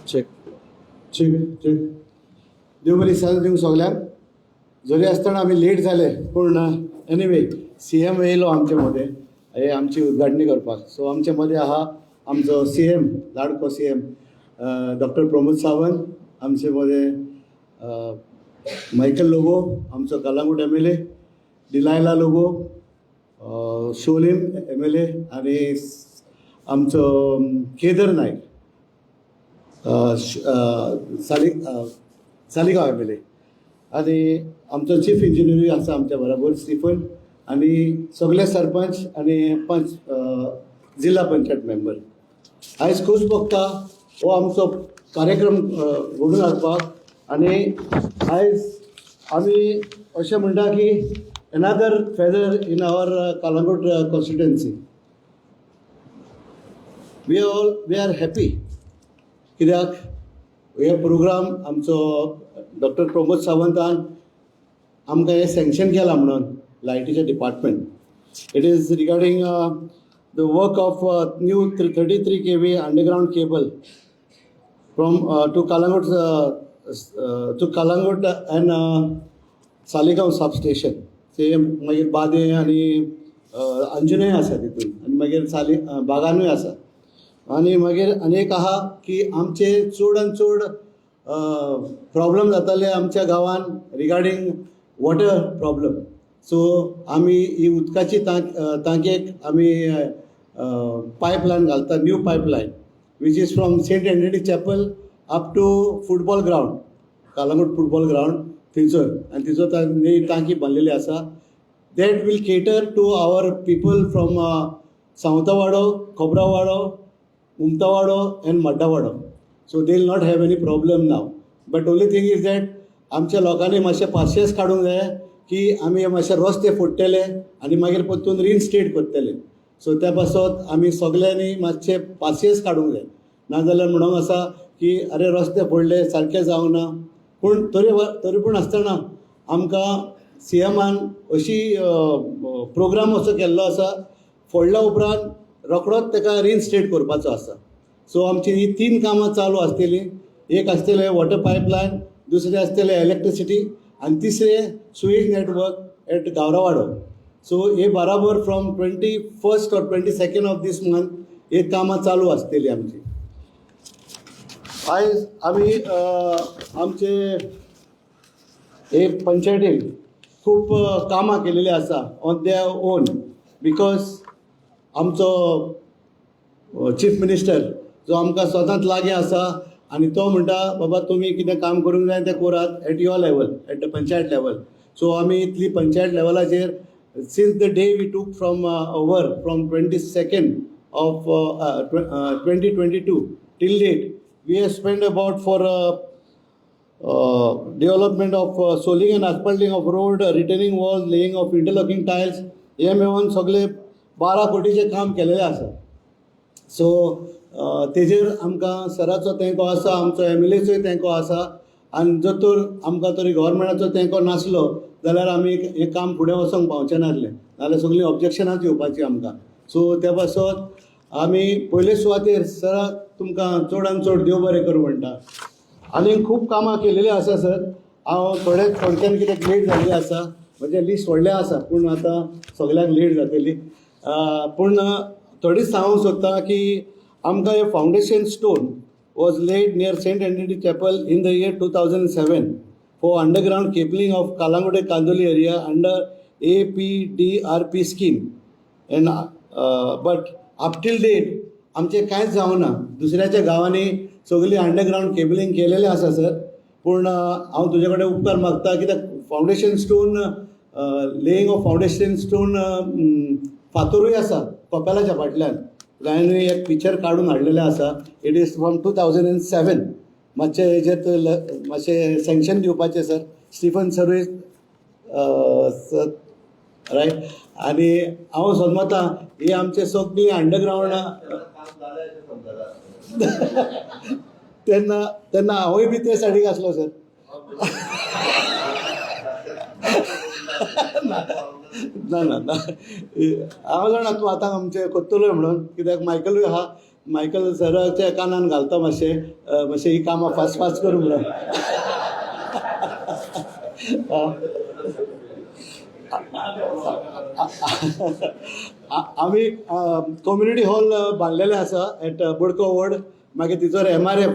Check check check देव बरी साथ दिवंक सगळ्यांक. जरी आसतना आमी लेट जाले पूण एनिवे CM येयलो आमचे मदें हे आमची उद्घाटणी करपाक. सो आमचे मदें आहा आमचो CM लाडको CM doctor Pramod Sawant, आमचे मदें मायकल लोबो आमचो कलंगूट MLA, डिलायला लोबो शोलीम MLA आनी आमचो केदर नायक सालिगांव MLA आनी आमचो चीफ इंजिनियरूय आसा आमच्या बरोबर स्टीफन आनी सगळे सरपंच आनी पंच जिल्हा पंचायत मेंबर. आयज खूश भोगता हो आमचो कार्यक्रम घडोवन हाडपाक. आनी आयज आमी अशें म्हणटा की another feather in our Calangute constituency. We are happy कित्याक हे प्रोग्राम आमचो डॉक्टर प्रमोद सावंतान आमकां हे सँक्शन केलां म्हणून लायटीचे department. It is regarding the work of new 33 kV underground cable from to Calangute and Saligao sub station. ते मागीर बादे आनी अंजुनय आसा तितून आनी मागीर बागानूय आसा. आनी मागीर आनीक आहा की आमचे चड चड प्रॉब्लम जाताले आमच्या गांवान रिगार्डींग वॉटर प्रॉब्लम. सो आमी ही उदकाची टांकयेक आमी पायपलायन घालता, new pipeline which is from saint Andrew chapel up to football ground, Calangute football ground थंयसर. आनी तिचो नवी टांकी बांदलेली आसा. That will cater to our people from Sawantwado, Khobrawado, Umtawado and Maddawado. So they will not have any problem now. But only thing is that आमच्या लोकांनी मातशें पासियस काडूंक जाय की आमी मातशे रस्ते फोडटले आनी मागीर परतून रिइन्स्टेट करतले. सो त्या पासत आमी सगळ्यांनी मातशे पासियस काडूंक जाय. नाजाल्यार म्हणूंक आसा की अरे रस्ते फोडले सारके जावंक ना. पूण तरी पूण आसतना आमकां CMान अशी प्रोग्राम असो केल्लो आसा, फोडल्या उपरांत रोखडोच ताका रिइन्स्टेट करपाचो आसा. सो आमची ही 3 कामां चालू आसतली. एक आसतलें वॉटर पायपलायन, दुसरें आसतलें इलेक्ट्रिसिटी आनी तिसरें sewage network at Gaurawaddo. So हे बराबर from 21st or 22nd of this month हे कामां चालू आसतली आमची. आयज आमी आमचे हे पंचायतीन खूब कामां केलेली आसा ऑन देअर ओन. बिकॉज आमचो चीफ मिनिस्टर जो आमकां सदांच लागीं आसा आनी तो म्हणटा बाबा तुमी कितें काम करूंक जाय तें करात at your level, at the panchayat level. So आमी इतली पंचायत लेवलाचेर since the day we took from over from 22nd of 2022 till date we have spend about for development of soling and asphalting of road, retaining walls, laying of interlocking tiles, हे मेळून सगळे 12 कोटीचें काम केलेलें आसा. So तेजेर आमकां सराचो तेंको आसा, आमचो MLAचोय तेंको आसा. आनी जर तर आमकां तरी गव्हर्मेंटाचो तेंको नासलो जाल्यार आमी हें काम फुडें वचोंक पावचें नासलें. नाल्यार सगळीं ऑब्जेक्शनांच येवपाचीं आमकां. सो त्या पासत आमी पयले सुवातेर सराक तुमकां चडांत चड देव बरें करूं म्हणटा. आनी खूब कामां केलेलीं आसा सर. हांव थोडक्यान कित्याक लेट जाल्लें आसा, म्हजें लिस्ट व्हडलें आसा पूण आतां सगळ्यांक लेट जातली. पूण थोडीच सांगूंक सोदता की आमकां हे foundation stone was laid near saint Andrew chapel in the year 2007 for underground cabling of Calangute Candolim area under APDRP scheme. And but up till date आमचें कांयच जावना. दुसऱ्याच्या गांवांनी सगळी अंडरग्राउंड केबलिंग केलेलें आसा सर. पूण हांव तुजे कडेन उपकार मागता कित्याक foundation stone laying of foundation stone फातरूय आसा कपेलाच्या फाटल्यान. हांवें एक पिक्चर काडून हाडलेलें आसा. It is from 2007. मातशें हेजेर मातशें सँक्शन दिवपाचें सर. Stephen सरूय right. आनी हांव समजता ही आमचे सगळीं अंडरग्राउंड तेन्ना हांवूय बी ते सायडीक आसलो सर. ना हांव जाणा तूं आतां आमचें कोत्तलोय म्हणून, कित्याक मायकलूय आहा. मायकल सराच्या कानान घालता मातशें ही कामां फास्ट फास्ट करूं म्हणून. आमी कम्युनिटी हॉल बांदलेले आसा एट बोडको वॉर्ड. मागीर तिचोर MRF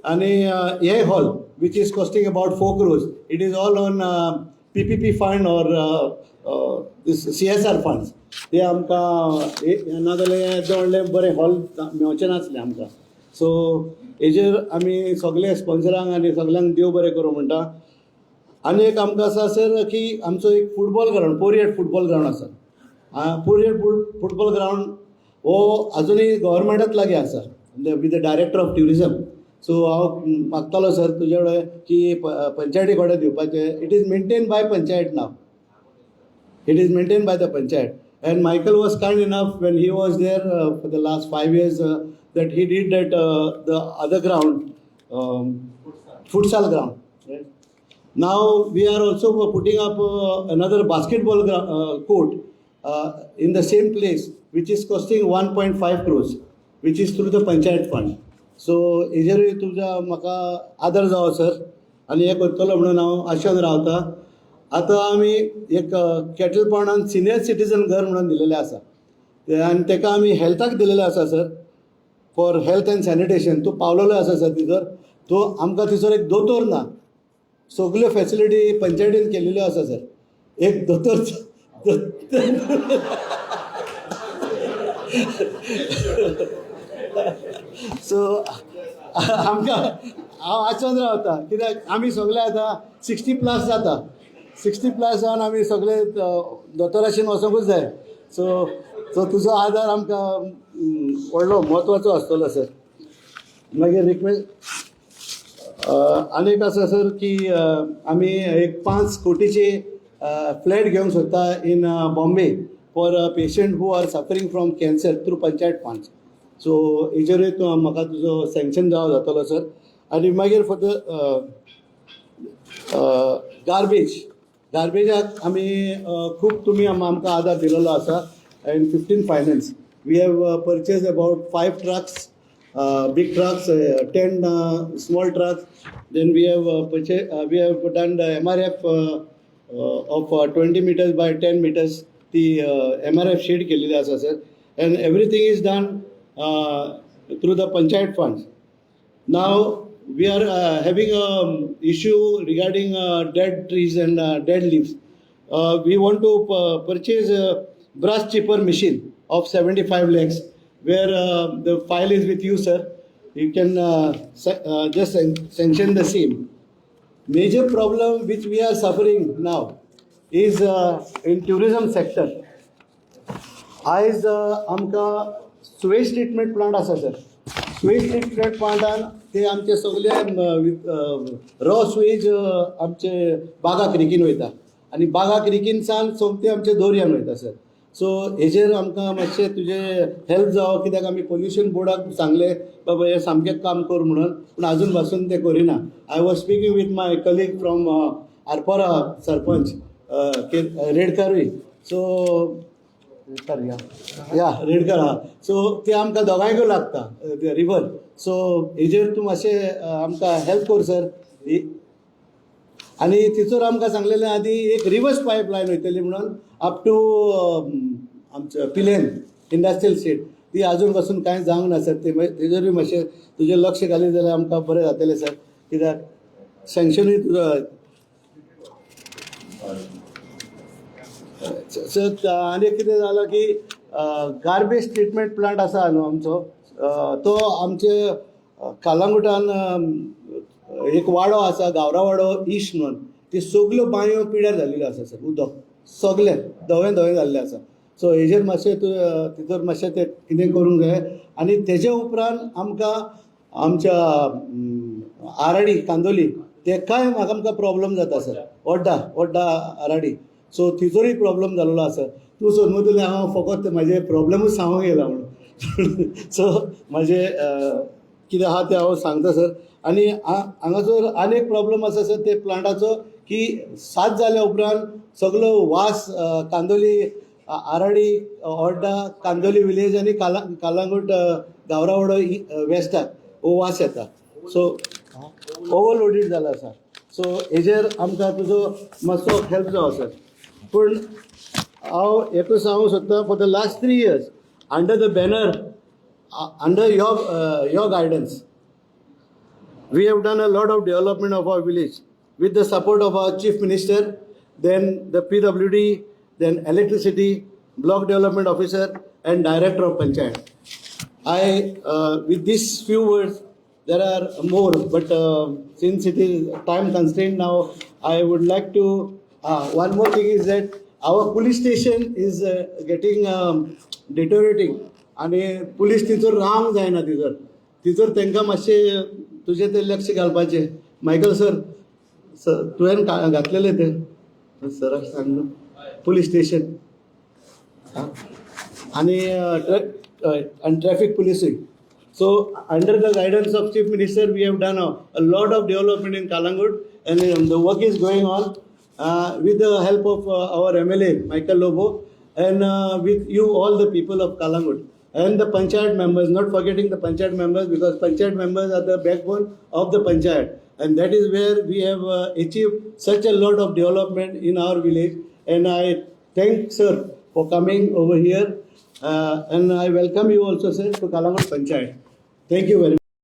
आनी हे hall which is costing about 4 crores. It is all on PPP fund or this CSR funds. ते आमकां नाजाल्यार येदे व्हडले बरे हॉल मेळचे नासले आमकां. सो हेजेर आमी सगळे स्पॉन्सरांक आनी सगळ्यांक देव बरें करूं म्हणटा. आनी एक आमकां आसा सर की आमचो एक फुटबॉल ग्रावंड, पोरयेट फुटबॉल ग्रावंड आसा. पोरयेट फुटबॉल ग्रावंड हो आजुनूय गव्हर्मेंटात लागीं आसा with the director of tourism. So हांव मागतालो सर तुजे कडेन की पंचायती कडेन दिवपाचें. It is maintain by panchayat now. It is maintained by the panchayat. And Michael was kind enough when he was there for the last 5 years that he did that the other ground, futsal ground. Right? Now we are also putting up another basketball court in the same place, which is costing 1.5 crores, which is through the panchayat fund. So हेजेरूय तुमचा म्हाका आदर जावो sir आनी हे करतलो म्हणून हांव आशेन रावता. आतां आमी एक कॅटल पॉंडान सिनियर सिटीजन घर म्हणून दिलेलें आसा आनी ताका आमी हेल्थाक दिलेलें आसा sir for health end sanitation. तो पावलेलो आसा सर तिजोर. तो आमकां थंयसर एक दोतोर ना. सगल्यो फॅसिलिटी पंचायतीन केल्ल्यो आसा सर. एक दोतोर सो आमकां हांव आशेन रावता कित्याक आमी सगळे आतां 60+ जाता. 60+ जावन आमी सगळे दोतोराशीन वचोंकूच जाय. सो तुजो आदार आमकां व्हडलो म्हत्वाचो आसतलो सर. मागीर रिक्वेस्ट आनीक आसा सर की आमी एक 5 कोटीची फ्लॅट घेवंक सोदता in Bombay for patient who are suffering from cancer through panchayat funds. So हेजेरूय म्हाका तुजो सँक्शन जातलो सर. आनी मागीर फॉर द गार्बेजाक आमी खूब तुमी आमकां आदार दिलेलो आसा. In 15 finance we have purchase about 5 trucks, big trucks, 10 small trucks. Then we have done the MRF of 20 meters by 10 meters. ती MRF sheet केलेली आसा sir. And everything is done through the panchayat funds. Now we are having an issue regarding dead trees and dead leaves. We want to purchase a brush chipper machine of 75 lakhs, where the file is with you, sir. You can just sanction the same. Major problem which we are suffering now is in tourism sector. As आमकां sewage treatment plant आसा sir. Suez treatment प्लांटान ते आमचे सगळे raw Suez आमचे बागा क्रिकीन वयता आनी बागा क्रिकीन सान सोमते आमचे दर्यान वयता सर. सो हेजेर आमकां मातशें तुजें हेल्प जावो कित्याक आमी पोल्युशन बोर्डाक सांगलें बाबा हें सामकें काम कर म्हणून पूण आजून पासून ते करिना. I was speaking with my colleague from Arpora sarpanch रेडकारूय. सो रेडकर हा. सो ते आमकां दोगांयकूय लागता रिवर. सो हेजेर तूं मातशें आमकां हेल्प कर सर. आनी तिचोर आमकां सांगलेलें आदी एक रिवर्स पायप लायन वयतली म्हणून अप टू आमच्या पिलेन इंडस्ट्रियल स्टेट. ती आजून पासून कांय जावंक ना सर. तेजेरूय मातशें तुजें लक्ष घालीत जाल्यार आमकां बरें जातलें सर. कित्याक सँक्शनूय तुजो सर. आनी कितें जालां की गार्बेज ट्रिटमेंट प्लांट आसा न्हू आमचो तो आमचे कालांगुटान एक वाडो आसा गावरा वाडो इश्ट म्हणून. ती सगल्यो बांयो पिड्यार जाल्ल्यो आसा सर. उदक सगळें धवें जाल्लें आसा. सो हेजेर मातशें तितूर मातशें तें कितें करूंक जाय. आनी तेजे उपरांत आमकां आमच्या आराडी कांदोली तेकाय आमकां प्रॉब्लम जाता सर. ओड्डा आराडी. सो थिचोरूय प्रॉब्लम जाल्लो आसा. तूं सोदमतुलें हांव फकत म्हाजे प्रॉब्लमूच सांगूंक येयला म्हणून. सो म्हाजें कितें आहा तें हांव सांगता सर. आनी हांगासर आनी एक प्रॉब्लम आसा सर ते प्लांटाचो की 7 जाल्या उपरांत सगळो वास कांदोली आराडी ओड्डा कांदोली विलेज आनी कालांगूट गावरावडो वेस्टाक हो वास येता. सो ओवरलोडीड जाला सर. सो हेजेर आमकां तुजो मातसो हेल्प जावो सर. पूण हांव एकूच सांगूंक सोदतां, for the last 3 years under the banner under your guidance we have done a lot of development of our village with the support of our chief minister, then the PWD, then electricity, block development officer and director of panchayat. With these few words, there are more, but since it is time constraint now, I would like to one more thing is that our police station is getting deteriorating आणि police तिचो रावंक जायना. तिचोर तांकां मातशें तुजें तें लक्ष घालपाचें. मायकल सर तुवें घातलेलें तें सराक सांग पुलीस स्टेशन आणि traffic पुलिसूय. So under the guidance of Chief Minister, we have done a lot of development in Kalangut, and the work is going on with the help of our MLA Michael Lobo, and with you all the people of Kalangut and the panchayat members, not forgetting the panchayat members, because panchayat members are the backbone of the panchayat, and that is where we have achieved such a lot of development in our village. And I thank sir for coming over here, and I welcome you also sir to Kalangut Panchayat. Thank you very much.